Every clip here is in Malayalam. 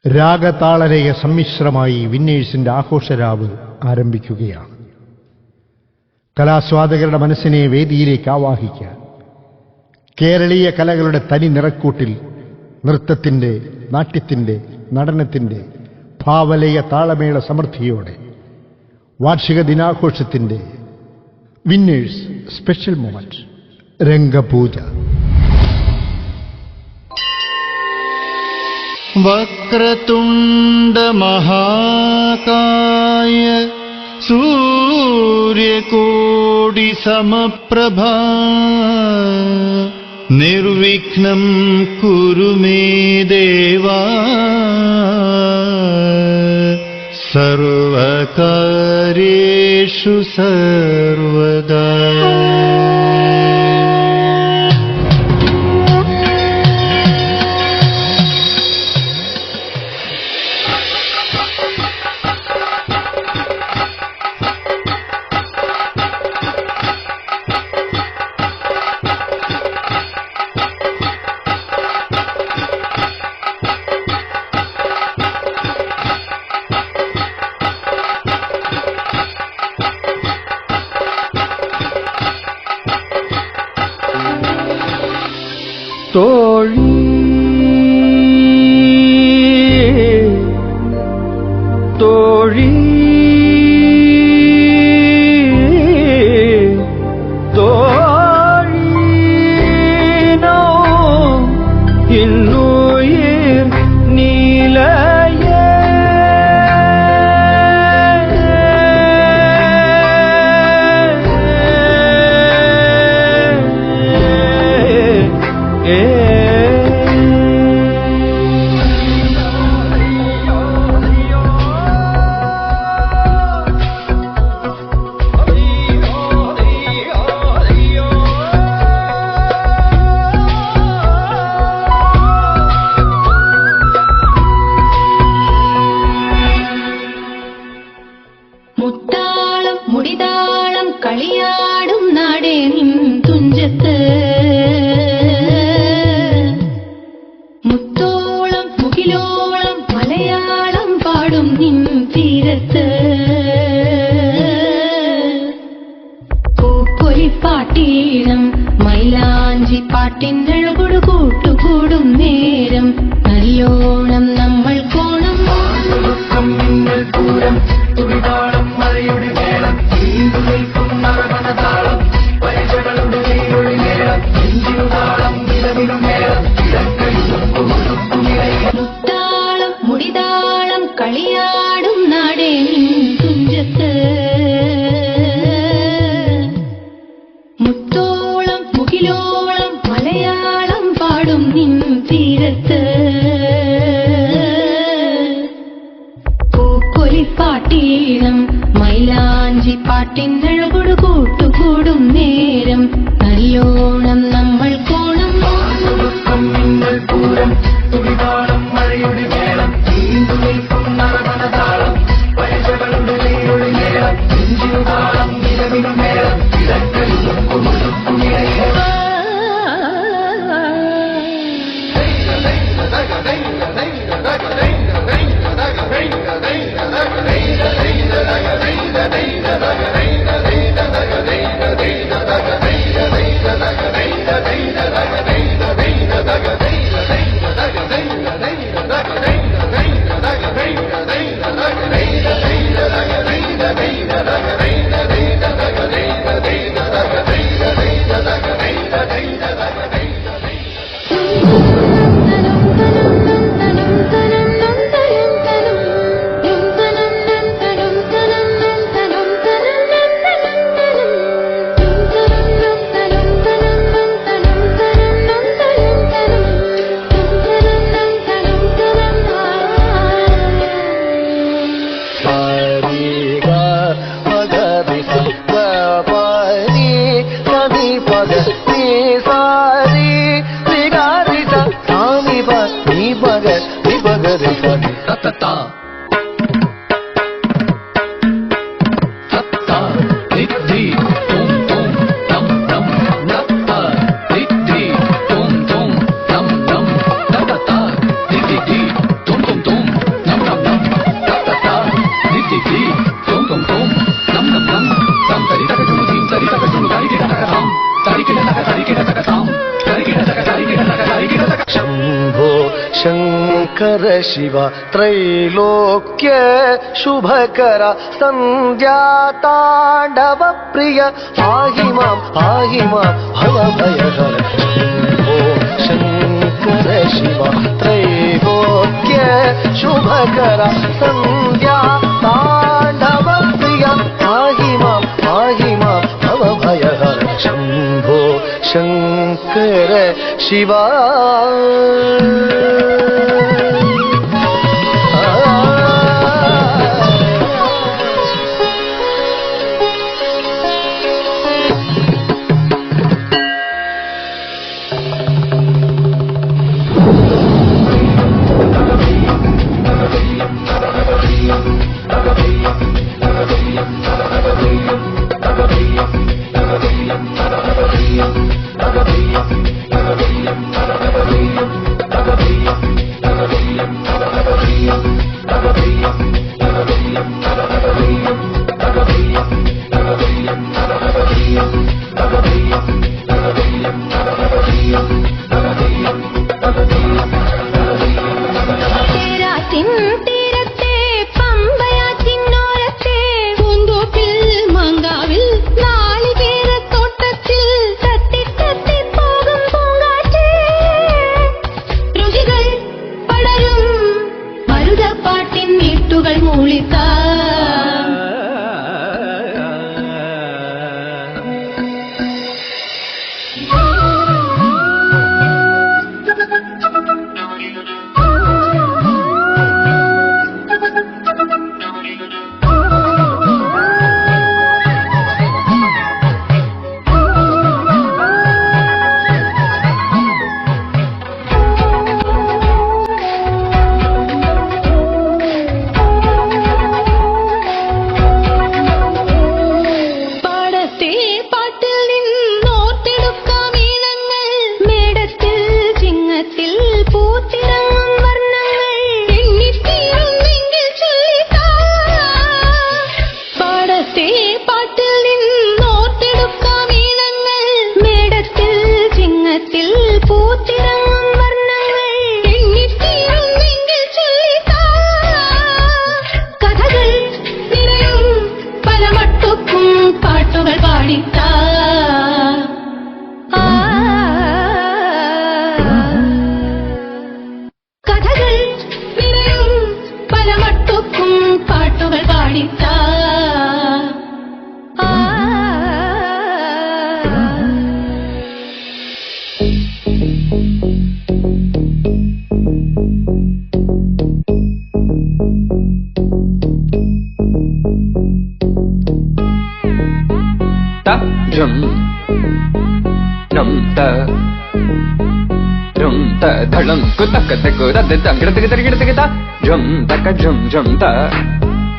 രാഗതാളരയ സമ്മിശ്രമായി വിന്നേഴ്സിന്റെ ആഘോഷരാവ് ആരംഭിക്കുകയാണ്. കലാസ്വാദകരുടെ മനസ്സിനെ വേദിയിലേക്ക് ആവാഹിക്കാൻ കേരളീയ കലകളുടെ തനി നിറക്കൂട്ടിൽ നൃത്തത്തിന്റെ, നാട്യത്തിന്റെ, നടനത്തിന്റെ ഭാവലയ താളമേള സമൃദ്ധിയോടെ വാർഷിക ദിനാഘോഷത്തിന്റെ വിന്നേഴ്സ് സ്പെഷ്യൽ മൊമെന്റ് രംഗപൂജ. വക്രതുണ്ഡ മഹാകായ സൂര്യകോടി സമപ്രഭ നിർവിഘ്നം കുരു മേ ദേവ സർവകാര്യേഷു സർവദാ. തോഴി തോഴി തോഴിനോ ഇന്നുയിർ നീലയേ മുത്താളം മുടിതാളം കളിയാടും നാടേ നിൻ തുഞ്ചത്ത്, മുത്തോളം മുകിലോളം മലയാളം പാടും നിൻ തീരത്ത്, പൂപ്പൊലിപ്പാട്ടീണം മൈലാഞ്ചി പാട്ടിനഴകൊടു കൂട്ടുകൂടും നേരം നല്ലോണം നമ്മൾ കോണം മുത്താളം മുടിതാളം കളിയാടും നാടേ നിൻ തുഞ്ചത്ത്, മുത്തോളം മുകിലോളം മലയാളം പാടും നിൻ തീരത്ത്, പൂപ്പൊലിപ്പാട്ടീണം മൈലാഞ്ചി പാട്ടിനഴകൊടു കൂട്ടുകൂടും നേരം നല്ലോണം നമ്മൾ കോണം ശങ്കര ശിവ ത്രൈലോക്യ ശുഭകര സന്ധ്യാതാണ്ഡവ പ്രിയ പാഹി മാം ഭവഭയഹര ഓം ശങ്കര ശിവ ത്രൈലോക്യ ശുഭകര സന്ധ്യാതാണ്ഡവ പ്രിയ പാഹി മാം ഭവഭയഹര ശംഭോ ശങ്കര ശിവ. ധളം കുതക തക ദ തംഗട തക തരികിട തക ത ജം തക ജം ജം ത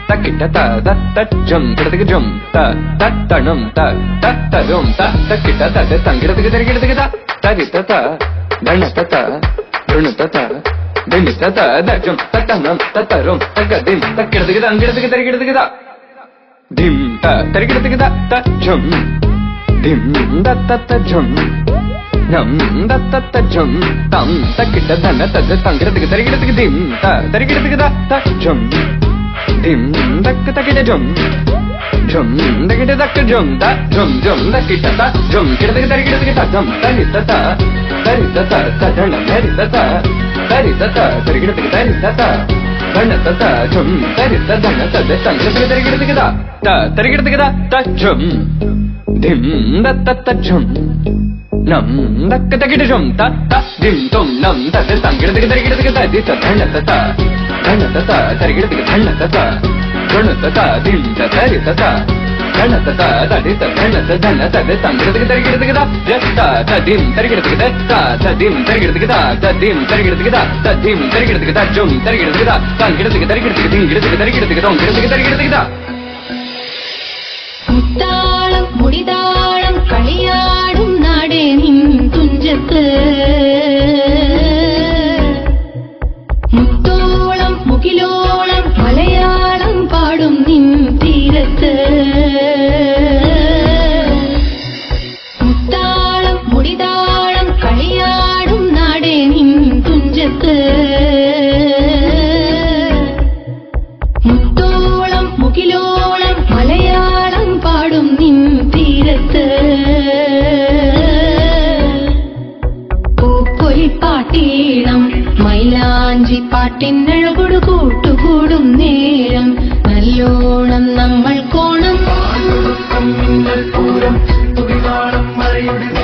തകിട ത ദ ത ജം തക ജം ത ത തണം ത ത തരം ത തകിട ത ദ തംഗട തക തരികിട തക ത തരി ത ത ധണ ത ത ഋണ ത ത ദിനി ത ത ദ ജം ത തണം ത തരം തക ദിം തകിട തക തംഗട തക തരികിട തക ത ദിം ത തരികിട തക ത ജം ദിം ത ത ത ജം nam da ta ta jum tam ta kita dana ta da tangira tiga tari kita tiga dim ta tari kita tiga da ta jum dim da kita kita jum da kita da kita jum da kita ta jum kita tiga tari kita tiga ta jum tari ta ta ta dana tari ta ta tari kita tiga tari ta ta dana ta ta jum tari ta dana ta da tangira tiga tari kita tiga da ta tari kita tiga da ta jum dim da ta ta jum nam dak takita jum ta ta dim tum nam ta ta tangira tiga tari kita tiga ta di ta dana ta ta tari kita tiga dana ta ta dana ta ta dim ta tari ta ta dana ta ta ta di ta dana ta dana ta da tangira tiga tari kita tiga ta ta ta dim tari kita tiga ta ta dim tari kita tiga ta dim tari kita tiga ta dim tari kita tiga ta jum tari kita tiga ta tangira tiga tari kita tiga tingira tiga tari kita tiga tom kita tiga tari kita tiga ta മുത്താളം മുടിതാളം കളിയാടും നാടേ നിൻ തുഞ്ചത്ത് മുത്തോളം മുകിലോളം മലയാളം പാടും നിൻ തീരത്ത് മുത്താളം മുടിതാളം കളിയാടും നാടേ നിൻ തുഞ്ചത്ത് പൊലിപ്പാട്ടീണം മൈലാഞ്ചി പാട്ടിനഴകൊടു കൂട്ടുകൂടും നേരം നല്ലോണം നമ്മൾ കോണം പൂരം തുകിവാണം മഴയുടെ